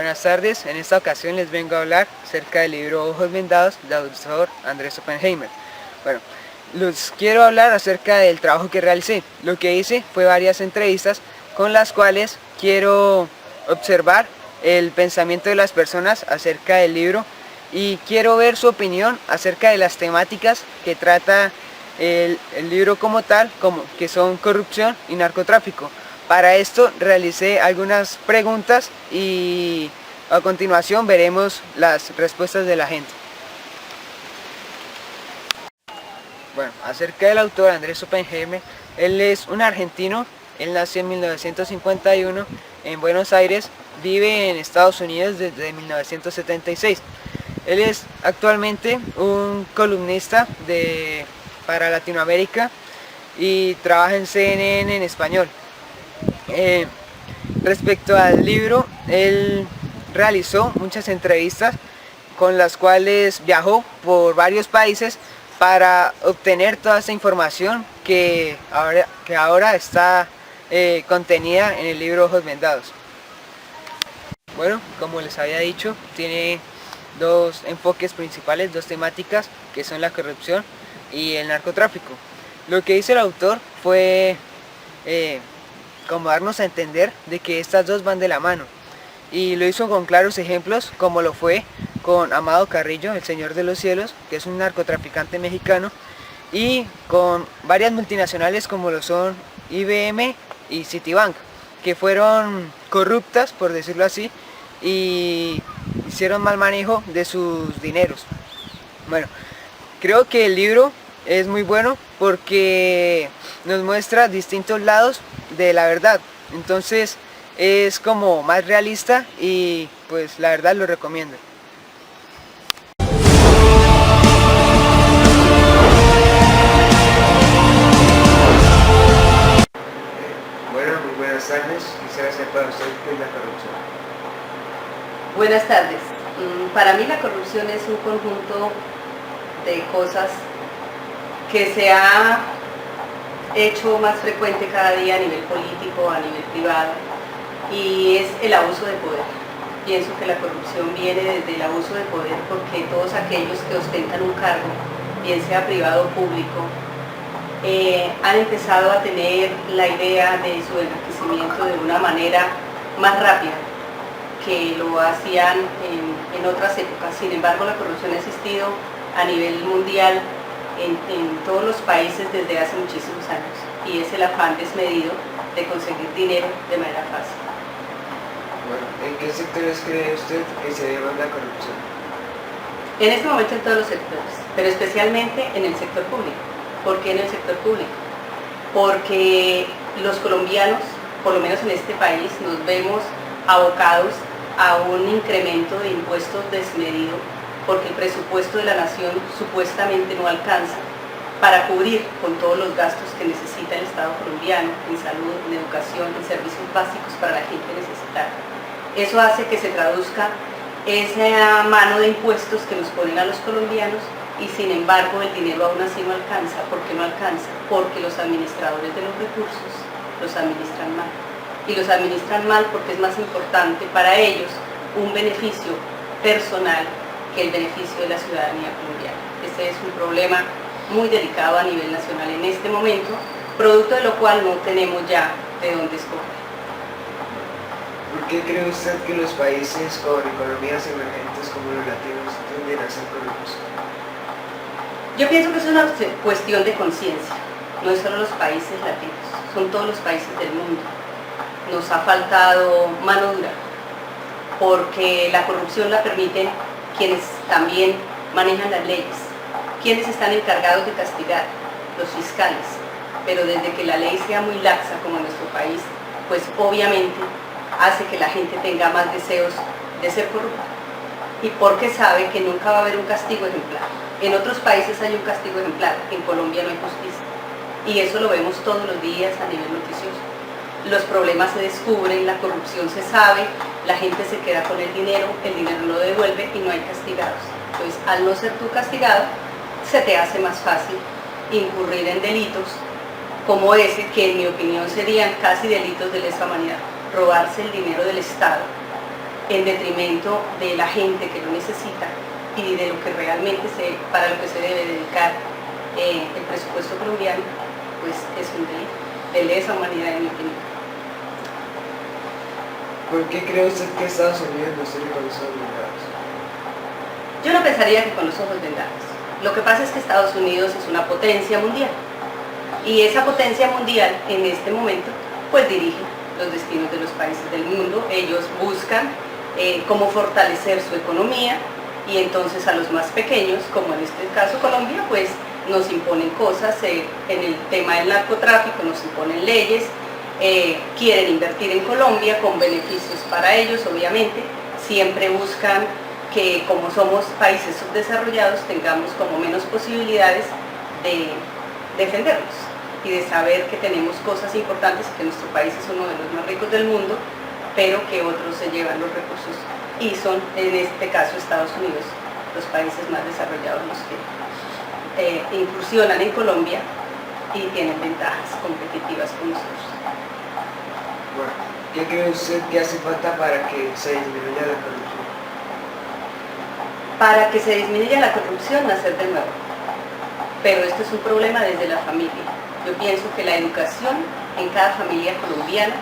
Buenas tardes, en esta ocasión les vengo a hablar acerca del libro Ojos Vendados del autor Andrés Oppenheimer. Bueno, les quiero hablar acerca del trabajo que realicé. Lo que hice fue varias entrevistas con las cuales quiero observar el pensamiento de las personas acerca del libro y quiero ver su opinión acerca de las temáticas que trata el libro como tal, como que son corrupción y narcotráfico. Para esto realicé algunas preguntas y a continuación veremos las respuestas de la gente. Bueno, acerca del autor Andrés Oppenheimer, él es un argentino, él nació en 1951 en Buenos Aires, vive en Estados Unidos desde 1976. Él es actualmente un columnista para Latinoamérica y trabaja en CNN en español. Respecto al libro, él realizó muchas entrevistas con las cuales viajó por varios países para obtener toda esta información que ahora está contenida en el libro Ojos Vendados. Bueno, como les había dicho, tiene dos enfoques principales, dos temáticas, que son la corrupción y el narcotráfico. Lo que hizo el autor fue como darnos a entender de que estas dos van de la mano, y lo hizo con claros ejemplos, como lo fue con Amado Carrillo, el Señor de los Cielos, que es un narcotraficante mexicano, y con varias multinacionales como lo son IBM y Citibank, que fueron corruptas, por decirlo así, y hicieron mal manejo de sus dineros. Bueno, creo que el libro es muy bueno porque nos muestra distintos lados de la verdad, entonces es como más realista y pues la verdad lo recomiendo. Bueno, muy buenas tardes, quisiera saber para usted qué es la corrupción. Buenas tardes. Para mí la corrupción es un conjunto de cosas que se ha hecho más frecuente cada día a nivel político, a nivel privado, y es el abuso de poder. Pienso que la corrupción viene desde el abuso de poder porque todos aquellos que ostentan un cargo, bien sea privado o público, han empezado a tener la idea de su enriquecimiento de una manera más rápida que lo hacían en otras épocas. Sin embargo, la corrupción ha existido a nivel mundial en todos los países desde hace muchísimos años, y es el afán desmedido de conseguir dinero de manera fácil. Bueno, ¿en qué sectores cree usted que se debe la corrupción? En este momento en todos los sectores, pero especialmente en el sector público. ¿Por qué en el sector público? Porque los colombianos, por lo menos en este país, nos vemos abocados a un incremento de impuestos desmedido, porque el presupuesto de la nación supuestamente no alcanza para cubrir con todos los gastos que necesita el Estado colombiano en salud, en educación, en servicios básicos para la gente necesitada. Eso hace que se traduzca esa mano de impuestos que nos ponen a los colombianos, y sin embargo el dinero aún así no alcanza. ¿Por qué no alcanza? Porque los administradores de los recursos los administran mal. Y los administran mal porque es más importante para ellos un beneficio personal que el beneficio de la ciudadanía colombiana. Este es un problema muy delicado a nivel nacional en este momento, producto de lo cual no tenemos ya de dónde escoger. ¿Por qué cree usted que los países con economías emergentes como los latinos tienden a ser corruptos? Yo pienso que es una cuestión de conciencia, no es solo los países latinos, son todos los países del mundo. Nos ha faltado mano dura, porque la corrupción la permiten quienes también manejan las leyes. ¿Quiénes están encargados de castigar? Los fiscales. Pero desde que la ley sea muy laxa como en nuestro país, pues obviamente hace que la gente tenga más deseos de ser corrupta, y porque sabe que nunca va a haber un castigo ejemplar. En otros países hay un castigo ejemplar, en Colombia no hay justicia, y eso lo vemos todos los días a nivel noticioso. Los problemas se descubren, la corrupción se sabe, la gente se queda con el dinero lo devuelve y no hay castigados. Entonces, al no ser tú castigado, se te hace más fácil incurrir en delitos como ese, que en mi opinión serían casi delitos de lesa humanidad: robarse el dinero del Estado en detrimento de la gente que lo necesita y de lo que realmente para lo que se debe dedicar el presupuesto colombiano, pues es un delito de lesa humanidad en mi opinión. ¿Por qué cree usted que Estados Unidos no tiene con los ojos vendados? Yo no pensaría que con los ojos vendados. Lo que pasa es que Estados Unidos es una potencia mundial y esa potencia mundial en este momento pues dirige los destinos de los países del mundo. Ellos buscan cómo fortalecer su economía y entonces a los más pequeños, como en este caso Colombia, pues nos imponen cosas en el tema del narcotráfico, nos imponen leyes, quieren invertir en Colombia con beneficios para ellos, obviamente, siempre buscan que como somos países subdesarrollados tengamos como menos posibilidades de defendernos y de saber que tenemos cosas importantes, que nuestro país es uno de los más ricos del mundo, pero que otros se llevan los recursos y son, en este caso, Estados Unidos, los países más desarrollados los que incursionan en Colombia y tienen ventajas competitivas con nosotros. Bueno, ¿qué cree usted que hace falta para que se disminuya la corrupción? Para que se disminuya la corrupción, nacer de nuevo. Pero esto es un problema desde la familia. Yo pienso que la educación en cada familia colombiana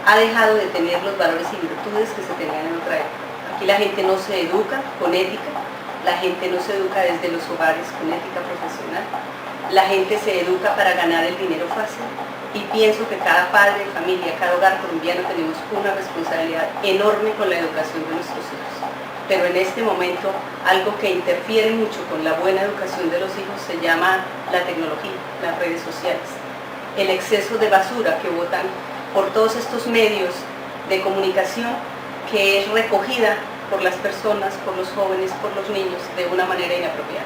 ha dejado de tener los valores y virtudes que se tenían en otra época. Aquí la gente no se educa con ética, la gente no se educa desde los hogares con ética profesional, la gente se educa para ganar el dinero fácil y pienso que cada padre de familia, cada hogar colombiano tenemos una responsabilidad enorme con la educación de nuestros hijos. Pero en este momento algo que interfiere mucho con la buena educación de los hijos se llama la tecnología, las redes sociales, el exceso de basura que botan por todos estos medios de comunicación que es recogida por las personas, por los jóvenes, por los niños de una manera inapropiada.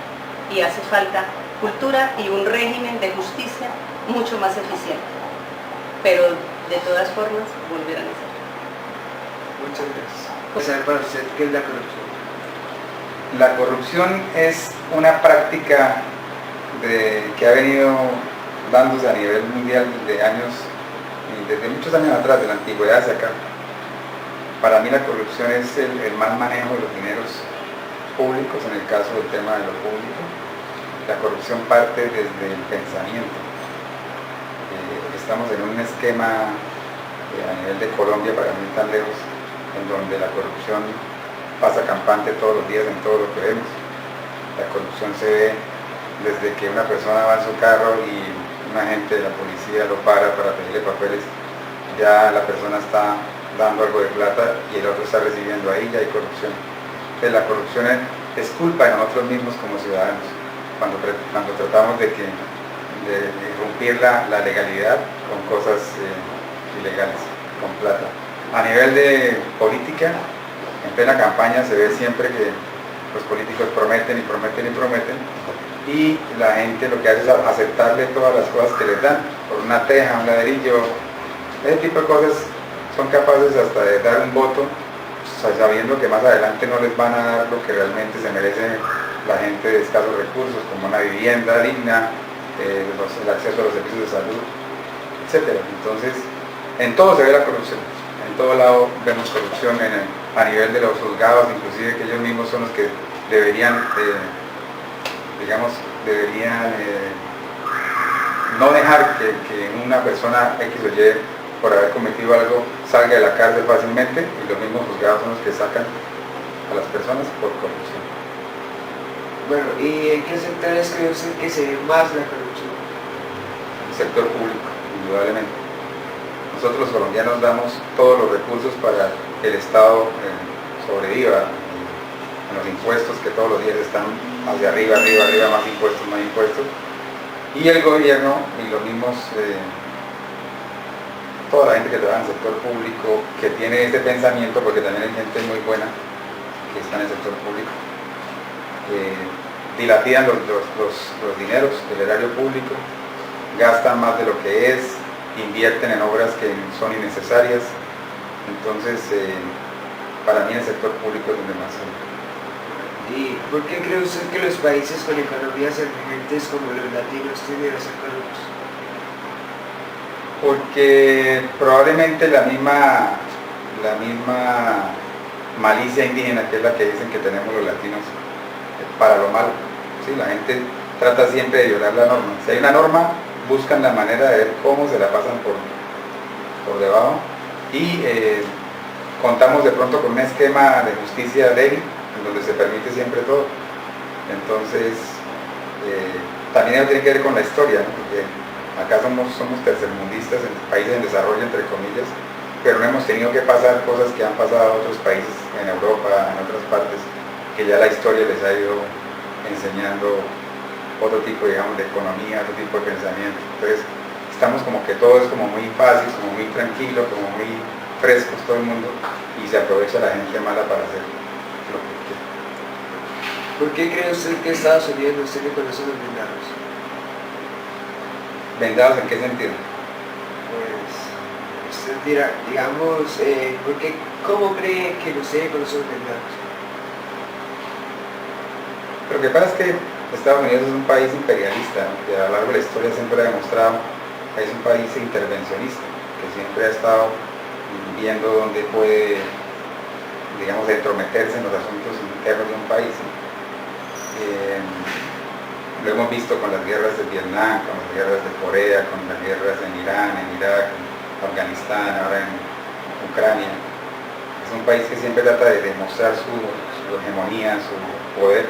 Y hace falta cultura y un régimen de justicia mucho más eficiente. Pero de todas formas volverán a ser. Muchas gracias. Saber para usted qué es la corrupción. La corrupción es una práctica que ha venido dándose a nivel mundial desde años, desde muchos años atrás, de la antigüedad hacia acá. Para mí la corrupción es el mal manejo de los dineros públicos, en el caso del tema de lo público. La corrupción parte desde el pensamiento. Estamos en un esquema a nivel de Colombia, para mí tan lejos, en donde la corrupción pasa campante todos los días en todo lo que vemos. La corrupción se ve desde que una persona va en su carro y un agente de la policía lo para pedirle papeles, ya la persona está dando algo de plata y el otro está recibiendo, ahí ya hay corrupción. Entonces la corrupción es culpa de nosotros mismos como ciudadanos, cuando tratamos de irrumpir la legalidad con cosas ilegales, con plata. A nivel de política, en plena campaña se ve siempre que los políticos prometen y prometen y prometen, y la gente lo que hace es aceptarle todas las cosas que les dan, por una teja, un ladrillo, ese tipo de cosas. Son capaces hasta de dar un voto sabiendo que más adelante no les van a dar lo que realmente se merece la gente de escasos recursos, como una vivienda digna, el acceso a los servicios de salud, etc. Entonces, en todo se ve la corrupción. En todo lado vemos corrupción a nivel de los juzgados, inclusive, que ellos mismos son los que deberían no dejar que una persona X o Y, por haber cometido algo, salga de la cárcel fácilmente, y los mismos juzgados son los que sacan a las personas por corrupción. Bueno, ¿y en qué sectores cree usted que se ve más la corrupción? El sector público, indudablemente. Nosotros los colombianos damos todos los recursos para que el Estado sobreviva en los impuestos, que todos los días están hacia arriba, más impuestos, y el gobierno y los mismos, toda la gente que trabaja en el sector público, que tiene este pensamiento, porque también hay gente muy buena que está en el sector público, dilapidan los dineros del erario público, gastan más de lo que es, invierten en obras que son innecesarias. Entonces, para mí el sector público es donde más se... ¿Y por qué cree usted que los países con economías emergentes como los latinos tienden a ser corruptos? Porque probablemente la misma malicia indígena, que es la que dicen que tenemos los latinos para lo malo. ¿Sí? La gente trata siempre de violar la norma. Si hay una norma, buscan la manera de ver cómo se la pasan por debajo, y contamos de pronto con un esquema de justicia débil en donde se permite siempre todo. Entonces también eso tiene que ver con la historia, ¿no? Porque acá somos tercermundistas, en países en desarrollo entre comillas, pero no hemos tenido que pasar cosas que han pasado a otros países en Europa, en otras partes, que ya la historia les ha ido enseñando otro tipo, digamos, de economía, otro tipo de pensamiento. Entonces estamos como que todo es como muy fácil, como muy tranquilo, como muy frescos todo el mundo, y se aprovecha la gente mala para hacer lo que quiere. ¿Por qué cree usted que Estados Unidos no tiene con esos blindados? ¿Vendados en qué sentido? Pues, usted dirá, digamos, ¿cómo cree que los tiene con esos blindados? Pero lo que pasa es que Estados Unidos es un país imperialista, ¿no? Que a lo largo de la historia siempre ha demostrado que es un país intervencionista, que siempre ha estado viendo dónde puede, digamos, entrometerse en los asuntos internos de un país, ¿no? Lo hemos visto con las guerras de Vietnam, con las guerras de Corea, con las guerras en Irán, en Irak, en Afganistán, ahora en Ucrania. Es un país que siempre trata de demostrar su hegemonía, su poder,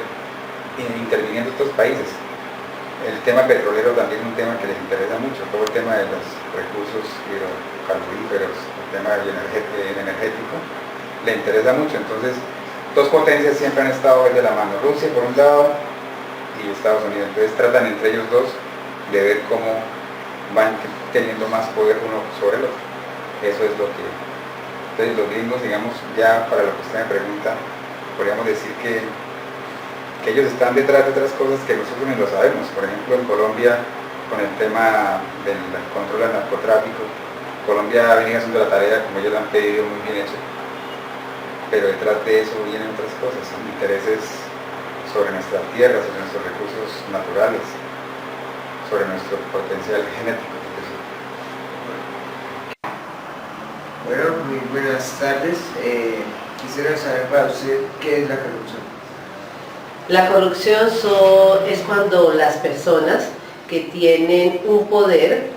interviniendo en estos países. El tema petrolero también es un tema que les interesa mucho, todo el tema de los recursos hidrocarburíferos, el tema del energético, le interesa mucho. Entonces, dos potencias siempre han estado de la mano, Rusia por un lado y Estados Unidos. Entonces tratan entre ellos dos de ver cómo van teniendo más poder uno sobre el otro. Eso es lo que... Entonces los gringos, digamos, ya para lo que usted me pregunta, podríamos decir que ellos están detrás de otras cosas que nosotros ni lo sabemos. Por ejemplo, en Colombia, con el tema del control del narcotráfico, Colombia ha venido haciendo la tarea como ellos la han pedido, muy bien hecha, pero detrás de eso vienen otras cosas, son intereses sobre nuestras tierras, sobre nuestros recursos naturales, sobre nuestro potencial genético. Bueno, muy buenas tardes. Quisiera saber para usted qué es la corrupción. La corrupción es cuando las personas que tienen un poder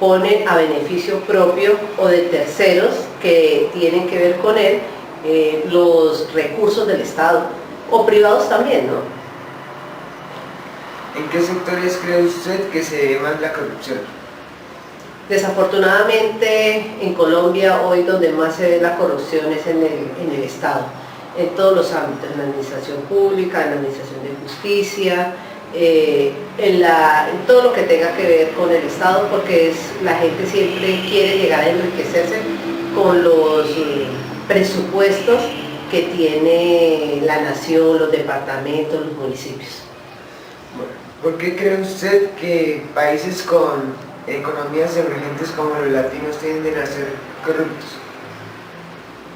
ponen a beneficio propio o de terceros que tienen que ver con él los recursos del Estado o privados también, ¿no? ¿En qué sectores cree usted que se ve más la corrupción? Desafortunadamente en Colombia hoy donde más se ve la corrupción es en el Estado, en todos los ámbitos, en la administración pública, en la administración de justicia, en todo lo que tenga que ver con el Estado, porque la gente siempre quiere llegar a enriquecerse con los presupuestos que tiene la nación, los departamentos, los municipios. Bueno, ¿por qué cree usted que países con economías emergentes como los latinos tienden a ser corruptos?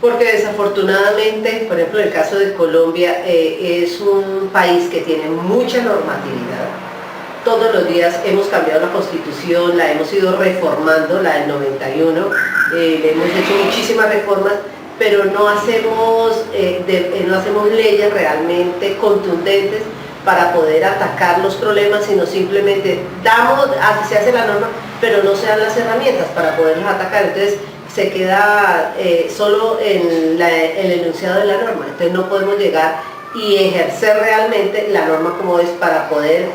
Porque desafortunadamente, por ejemplo, en el caso de Colombia, es un país que tiene mucha normatividad. Todos los días hemos cambiado la Constitución, la hemos ido reformando, la del 91, le hemos hecho muchísimas reformas, pero no hacemos leyes realmente contundentes para poder atacar los problemas, sino simplemente así se hace la norma, pero no se dan las herramientas para poderlos atacar. Entonces se queda solo en el enunciado de la norma. Entonces no podemos llegar y ejercer realmente la norma como es para poder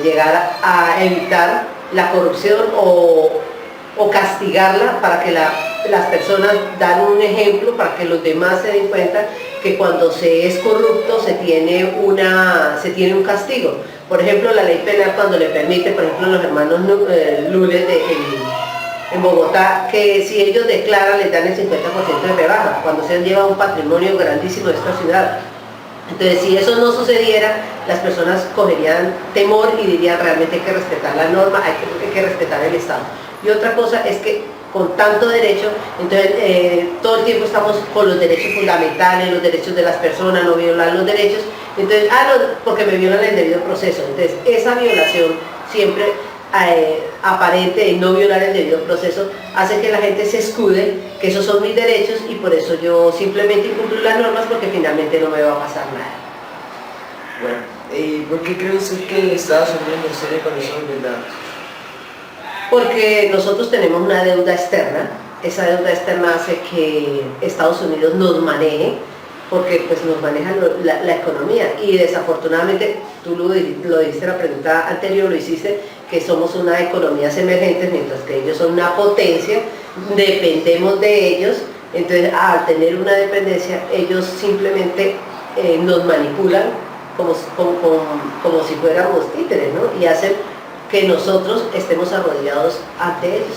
llegar a evitar la corrupción o castigarla, para que las personas dan un ejemplo, para que los demás se den cuenta que cuando se es corrupto se tiene un castigo. Por ejemplo, la ley penal cuando le permite, por ejemplo, a los hermanos Lules en Bogotá, que si ellos declaran les dan el 50% de rebaja, cuando se han llevado un patrimonio grandísimo de esta ciudad. Entonces, si eso no sucediera, las personas cogerían temor y dirían realmente hay que respetar la norma, hay que respetar el Estado. Y otra cosa es que con tanto derecho, entonces todo el tiempo estamos con los derechos fundamentales, los derechos de las personas, no violar los derechos, entonces, porque me violan el debido proceso. Entonces, esa violación siempre aparente de no violar el debido proceso hace que la gente se escude, que esos son mis derechos y por eso yo simplemente incumplo las normas porque finalmente no me va a pasar nada. Bueno, ¿y por qué cree usted que en Estados Unidos no se reconocen los datos? Porque nosotros tenemos una deuda externa, esa deuda externa hace que Estados Unidos nos maneje, porque pues nos maneja la economía y desafortunadamente, tú lo dijiste en la pregunta anterior, lo hiciste, que somos una economía emergente mientras que ellos son una potencia, dependemos de ellos, entonces al tener una dependencia ellos simplemente nos manipulan como si fuéramos títeres, ¿no? Y hacen que nosotros estemos arrodillados ante ellos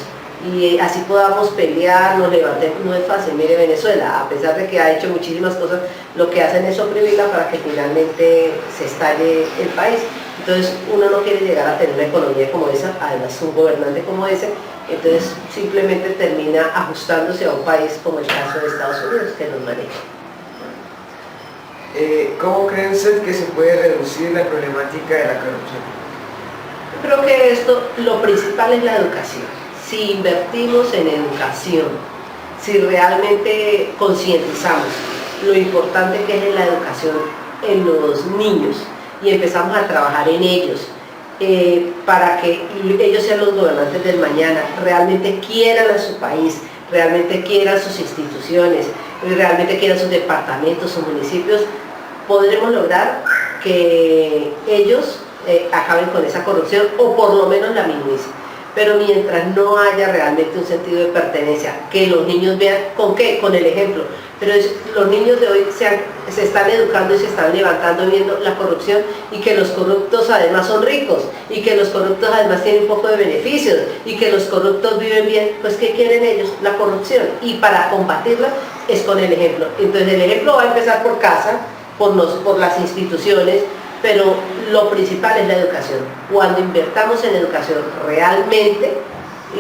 y así podamos pelear, nos levantemos. No es fácil. Mire, Venezuela, a pesar de que ha hecho muchísimas cosas, lo que hacen es oprimirla para que finalmente se estalle el país. Entonces uno no quiere llegar a tener una economía como esa, además un gobernante como ese, entonces simplemente termina ajustándose a un país como el caso de Estados Unidos, que nos maneja. ¿Cómo cree usted que se puede reducir la problemática de la corrupción? Creo que esto, lo principal es la educación. Si invertimos en educación, si realmente concientizamos lo importante que es la educación en los niños y empezamos a trabajar en ellos para que ellos sean los gobernantes del mañana, realmente quieran a su país, realmente quieran sus instituciones, realmente quieran sus departamentos, sus municipios, podremos lograr que ellos acaben con esa corrupción o por lo menos la minimicen. Pero mientras no haya realmente un sentido de pertenencia, que los niños vean, ¿con qué? Con el ejemplo. Pero los niños de hoy se están educando y se están levantando viendo la corrupción y que los corruptos además son ricos y que los corruptos además tienen un poco de beneficios y que los corruptos viven bien. Pues ¿qué quieren ellos? La corrupción. Y para combatirla es con el ejemplo. Entonces el ejemplo va a empezar por casa, por las instituciones, pero lo principal es la educación. Cuando invertamos en educación realmente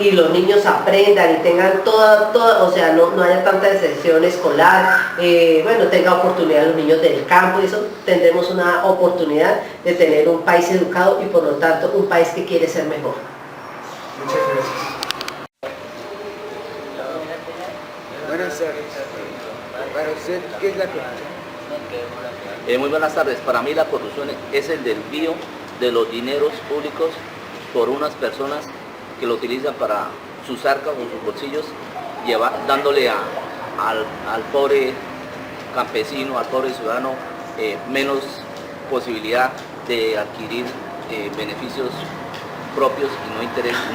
y los niños aprendan y tengan toda, o sea, no haya tanta deserción escolar, bueno, tenga oportunidad los niños del campo y eso, tendremos una oportunidad de tener un país educado y por lo tanto un país que quiere ser mejor. Muchas gracias. Buenas tardes. Para usted, ¿qué es la corrupción? Muy buenas tardes. Para mí la corrupción es el desvío de los dineros públicos por unas personas que lo utilizan para sus arcas o sus bolsillos, dándole al pobre campesino, al pobre ciudadano, menos posibilidad de adquirir beneficios propios y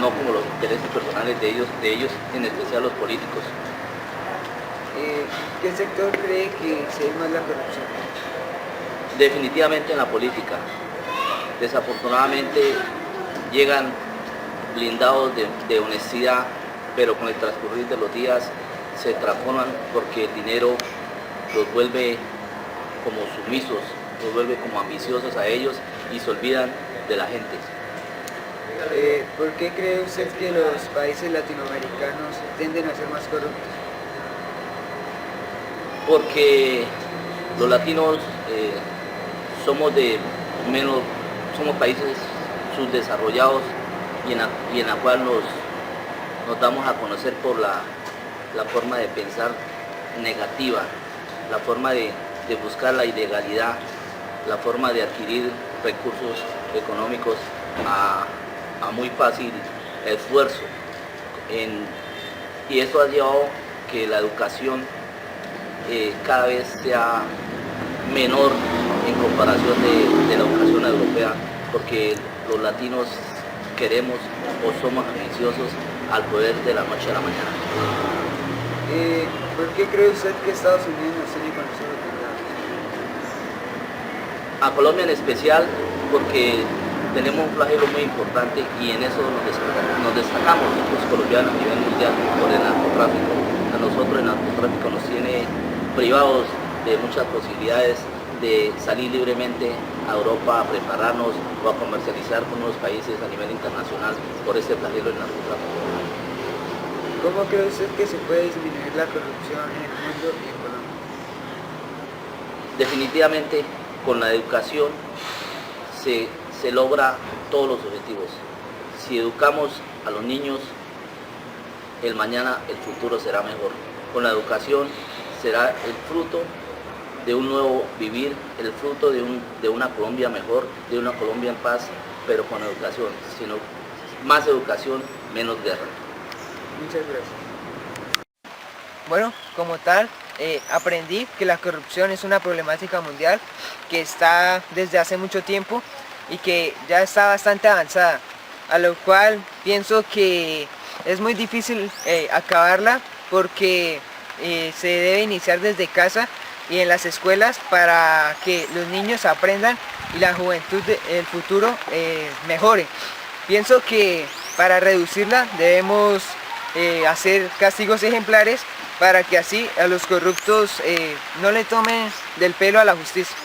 no como los intereses personales de ellos, en especial los políticos. ¿Qué sector cree que se ve más la corrupción? Definitivamente en la política. Desafortunadamente llegan blindados de honestidad, pero con el transcurrir de los días se transforman porque el dinero los vuelve como sumisos, los vuelve como ambiciosos a ellos y se olvidan de la gente. ¿Por qué cree usted que los países latinoamericanos tienden a ser más corruptos? Porque los latinos somos países subdesarrollados y en la cual nos damos a conocer por la forma de pensar negativa, la forma de buscar la ilegalidad, la forma de adquirir recursos económicos a muy fácil esfuerzo. Y eso ha llevado que la educación cada vez sea menor en comparación de la educación europea, porque los latinos queremos o somos ambiciosos al poder de la noche a la mañana. ¿Por qué cree usted que Estados Unidos nos tiene con nosotros? A Colombia en especial porque tenemos un flagelo muy importante y en eso nos destacamos los colombianos a nivel mundial por el narcotráfico. A nosotros el narcotráfico nos tiene privados de muchas posibilidades de salir libremente a Europa a prepararnos o a comercializar con unos países a nivel internacional por este flagelo del narcotráfico. ¿Cómo cree usted que se puede disminuir la corrupción en el mundo y en Colombia? Definitivamente con la educación se logra todos los objetivos. si educamos a los niños, el mañana, el futuro será mejor. Con la educación será el fruto de un nuevo vivir, el fruto de una Colombia mejor, de una Colombia en paz, pero con educación, sino más educación, menos guerra. Muchas gracias. Bueno, como tal, aprendí que la corrupción es una problemática mundial que está desde hace mucho tiempo y que ya está bastante avanzada, a lo cual pienso que es muy difícil acabarla porque se debe iniciar desde casa y en las escuelas para que los niños aprendan y la juventud del futuro mejore. Pienso que para reducirla debemos hacer castigos ejemplares para que así a los corruptos no le tomen del pelo a la justicia.